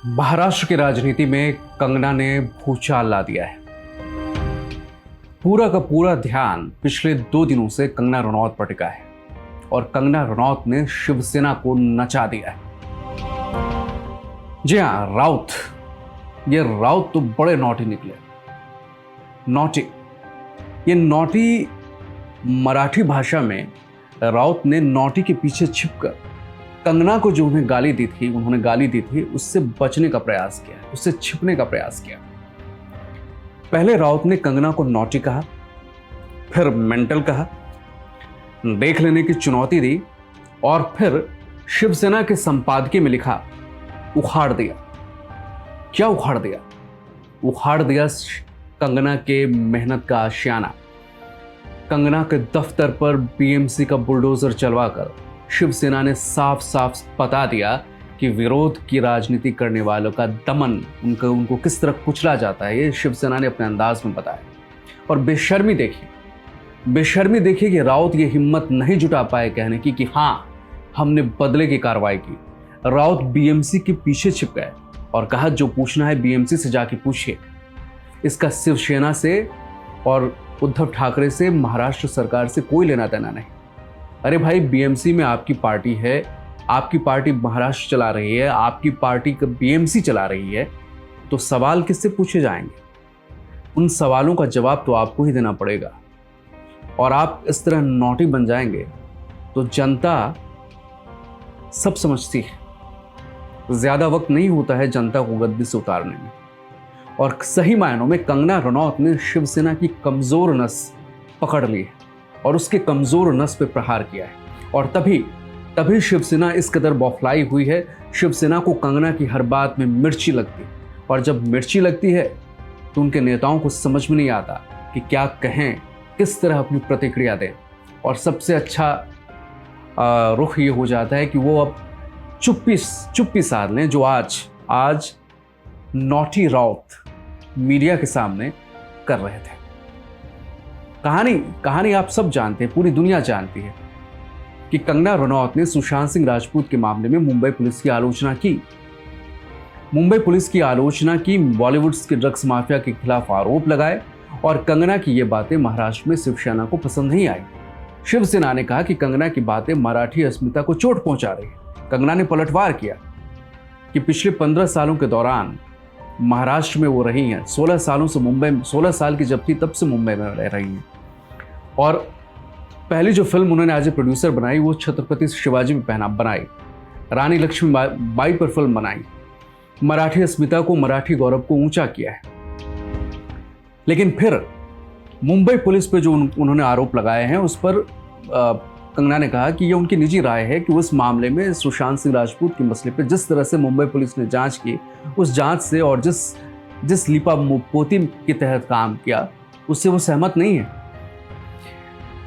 महाराष्ट्र की राजनीति में कंगना ने भूचाल ला दिया है। पूरा का पूरा ध्यान पिछले 2 दिनों से कंगना रनौत पर टिका है और कंगना रनौत ने शिवसेना को नचा दिया है। जी हाँ, राउत तो बड़े नॉटी निकले। ये नॉटी मराठी भाषा में राउत ने नॉटी के पीछे छिपकर कंगना को जो उन्होंने गाली दी थी उससे बचने का प्रयास किया, उससे छिपने का प्रयास किया। पहले राउत ने कंगना को नॉटी कहा, फिर मेंटल कहा, देख लेने की चुनौती दी और फिर शिवसेना के संपादकीय में लिखा उखाड़ दिया। क्या उखाड़ दिया? उखाड़ दिया कंगना के मेहनत का आशियाना। कंगना के दफ्तर पर बीएमसी का बुलडोजर चलवाकर शिवसेना ने साफ साफ बता दिया कि विरोध की राजनीति करने वालों का दमन, उनको किस तरह कुचला जाता है, ये शिवसेना ने अपने अंदाज में बताया। और बेशर्मी देखिए कि राउत ये हिम्मत नहीं जुटा पाए कहने की कि हाँ, हमने बदले की कार्रवाई की। राउत बीएमसी के पीछे छिप गए और कहा जो पूछना है बीएमसी से जाके पूछिए। इसका शिवसेना से और उद्धव ठाकरे से, महाराष्ट्र सरकार से कोई लेना देना नहीं। अरे भाई, बीएमसी में आपकी पार्टी है, आपकी पार्टी महाराष्ट्र चला रही है, आपकी पार्टी का बीएमसी चला रही है, तो सवाल किससे पूछे जाएंगे? उन सवालों का जवाब तो आपको ही देना पड़ेगा। और आप इस तरह नॉटी बन जाएंगे तो जनता सब समझती है। ज्यादा वक्त नहीं होता है जनता को गद्दी से उतारने में। और सही मायनों में कंगना रनौत ने शिवसेना की कमजोर नस पकड़ ली है और उसके कमजोर नस पे प्रहार किया है। और तभी शिवसेना इस कदर बौखलाई हुई है। शिवसेना को कंगना की हर बात में मिर्ची लगती है और जब मिर्ची लगती है तो उनके नेताओं को समझ में नहीं आता कि क्या कहें, किस तरह अपनी प्रतिक्रिया दें। और सबसे अच्छा रुख ये हो जाता है कि वो अब चुप्पी साध लें, जो आज नॉटी राउत मीडिया के सामने कर रहे थे। कहानी आप सब जानते हैं, पूरी दुनिया जानती है कि कंगना रनौत ने सुशांत सिंह राजपूत के मामले में मुंबई पुलिस की आलोचना की। बॉलीवुड के ड्रग्स माफिया के खिलाफ आरोप लगाए और कंगना की ये बातें महाराष्ट्र में शिवसेना को पसंद नहीं आई। शिवसेना ने कहा कि कंगना की बातें मराठी अस्मिता को चोट पहुंचा रही है। कंगना ने पलटवार किया कि पिछले 15 सालों के दौरान महाराष्ट्र में वो रही हैं। 16 साल की जब थी तब से मुंबई में रह रही हैं। और पहली जो फिल्म उन्होंने एज ए प्रोड्यूसर बनाई वो छत्रपति शिवाजी में बनाई। रानी लक्ष्मीबाई पर फिल्म बनाई। मराठी अस्मिता को, मराठी गौरव को ऊंचा किया है। लेकिन फिर मुंबई पुलिस पे जो उन्होंने आरोप लगाए हैं उस पर कंगना ने कहा कि ये उनकी निजी राय है कि उस मामले में सुशांत सिंह राजपूत के मसले पे जिस तरह से मुंबई पुलिस ने जांच की, उस जांच से और जिस लीपापोती के तहत काम किया उससे वो सहमत नहीं है।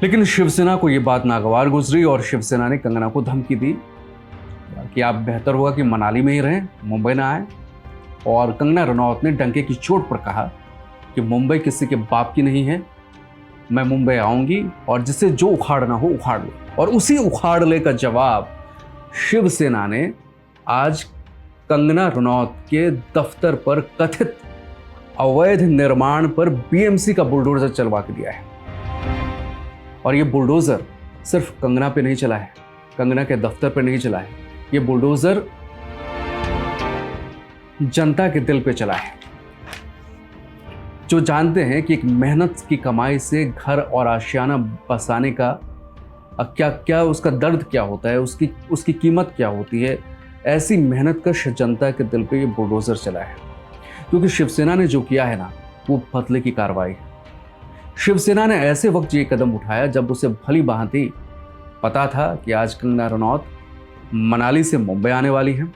लेकिन शिवसेना को ये बात नागवार गुजरी और शिवसेना ने कंगना को धमकी दी कि आप बेहतर होगा कि मनाली में ही रहें, मुंबई ना आए। और कंगना रनौत ने डंके की चोट पर कहा कि मुंबई किसी के बाप की नहीं है, मैं मुंबई आऊंगी और जिसे जो उखाड़ना हो उखाड़ लो। और उसी उखाड़ ले का जवाब शिवसेना ने आज कंगना रनौत के दफ्तर पर कथित अवैध निर्माण पर बीएमसी का बुलडोजर चलवा के दिया है। और ये बुलडोजर सिर्फ कंगना पे नहीं चला है, कंगना के दफ्तर पे नहीं चला है, ये बुलडोजर जनता के दिल पे चला है, जो जानते हैं कि एक मेहनत की कमाई से घर और आशियाना बसाने का क्या उसका दर्द क्या होता है, उसकी कीमत क्या होती है। ऐसी मेहनत कश जनता के दिल पे ये बुलडोजर चला है। क्योंकि शिवसेना ने जो किया है ना, वो बदले की कार्रवाई है। शिवसेना ने ऐसे वक्त ये कदम उठाया जब उसे भली भांति पता था कि आज कंगना रनौत मनाली से मुंबई आने वाली है।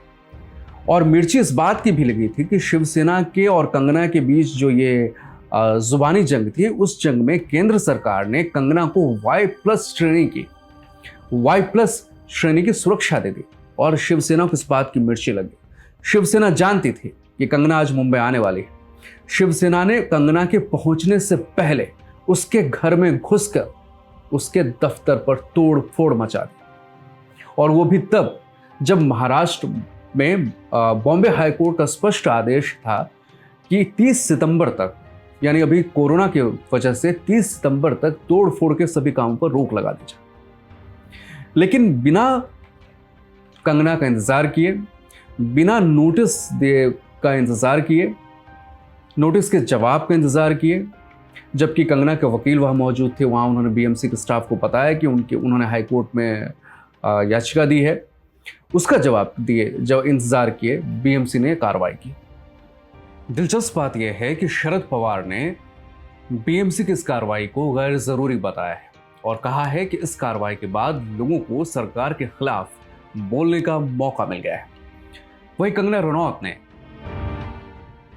और मिर्ची इस बात की भी लगी थी कि शिवसेना के और कंगना के बीच जो ये जुबानी जंग थी, उस जंग में केंद्र सरकार ने कंगना को Y+ श्रेणी की सुरक्षा दे दी। और शिवसेना को इस बात की मिर्ची लगी। शिवसेना जानती थी कि कंगना आज मुंबई आने वाली है। शिवसेना ने कंगना के पहुंचने से पहले उसके घर में घुसकर उसके दफ्तर पर तोड़ फोड़ मचा दी। और वो भी तब जब महाराष्ट्र में बॉम्बे हाई कोर्ट का स्पष्ट आदेश था कि 30 सितंबर तक, यानी अभी कोरोना की वजह से 30 सितंबर तक तोड़ फोड़ के सभी कामों पर रोक लगा दी जाए। लेकिन बिना कंगना का इंतजार किए, बिना नोटिस का इंतजार किए, नोटिस के जवाब का इंतजार किए, जबकि कंगना के वकील वहां मौजूद थे, वहां उन्होंने बीएमसी के स्टाफ को बताया कि उन्होंने हाई कोर्ट में याचिका दी है, उसका जवाब दिए जब इंतजार किए, बीएमसी ने कार्रवाई की। दिलचस्प बात यह है कि शरद पवार ने बीएमसी की इस कार्रवाई को गैर जरूरी बताया है और कहा है कि इस कार्रवाई के बाद लोगों को सरकार के खिलाफ बोलने का मौका मिल गया है। वहीं कंगना रनौत ने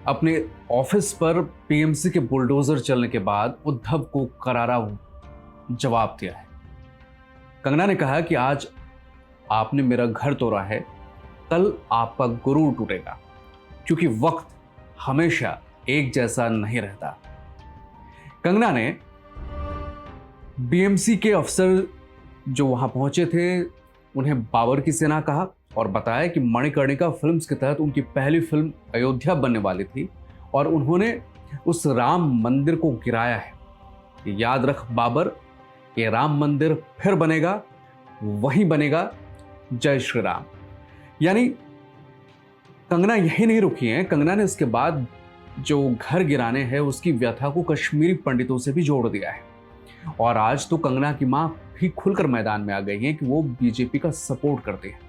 अपने ऑफिस पर बीएमसी के बुलडोजर चलने के बाद उद्धव को करारा जवाब दिया है। कंगना ने कहा कि आज आपने मेरा घर तोड़ा है, कल आपका गुरूर टूटेगा, क्योंकि वक्त हमेशा एक जैसा नहीं रहता। कंगना ने बीएमसी के अफसर जो वहां पहुंचे थे उन्हें बाबर की सेना कहा और बताया कि मणिकर्णिका फिल्म्स के तहत उनकी पहली फिल्म अयोध्या बनने वाली थी और उन्होंने उस राम मंदिर को गिराया है। याद रख बाबर, ये राम मंदिर फिर बनेगा, वही बनेगा, जय श्री राम। यानी कंगना यही नहीं रुकी हैं, कंगना ने इसके बाद जो घर गिराने हैं उसकी व्यथा को कश्मीरी पंडितों से भी जोड़ दिया है और आज तो कंगना की मां भी खुलकर मैदान में आ गई हैं कि वो बीजेपी का सपोर्ट करते हैं।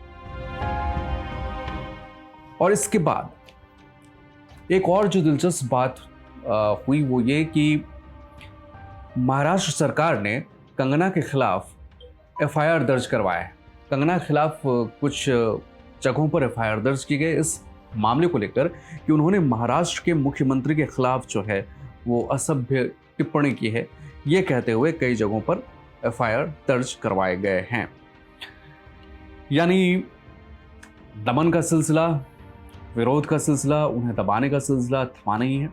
और इसके बाद एक और जो दिलचस्प बात हुई वो ये कि महाराष्ट्र सरकार ने कंगना के खिलाफ एफआईआर दर्ज करवाया है। कंगना के खिलाफ कुछ जगहों पर एफआईआर दर्ज की गई इस मामले को लेकर कि उन्होंने महाराष्ट्र के मुख्यमंत्री के खिलाफ जो है वो असभ्य टिप्पणी की है, ये कहते हुए कई जगहों पर एफआईआर दर्ज करवाए गए हैं। यानी दमन का सिलसिला, विरोध का सिलसिला, उन्हें दबाने का सिलसिला थमा नहीं है।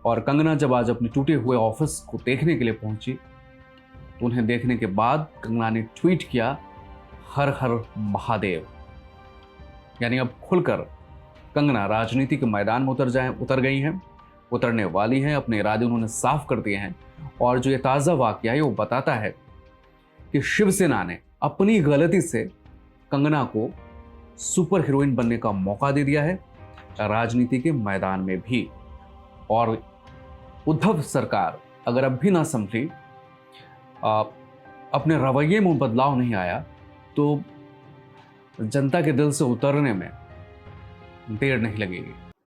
और कंगना जब आज अपने टूटे हुए ऑफिस को देखने के लिए पहुंची तो उन्हें देखने के बाद कंगना ने ट्वीट किया, हर हर महादेव। यानी अब खुलकर कंगना राजनीति के मैदान में उतर गई हैं, उतरने वाली हैं, अपने इरादे उन्होंने साफ कर दिए हैं। और जो ये ताज़ा वाकया है वो बताता है कि शिवसेना ने अपनी गलती से कंगना को सुपर हीरोइन बनने का मौका दे दिया है राजनीति के मैदान में भी। और उद्धव सरकार अगर अब भी ना संभली, अपने रवैये में बदलाव नहीं आया तो जनता के दिल से उतरने में देर नहीं लगेगी।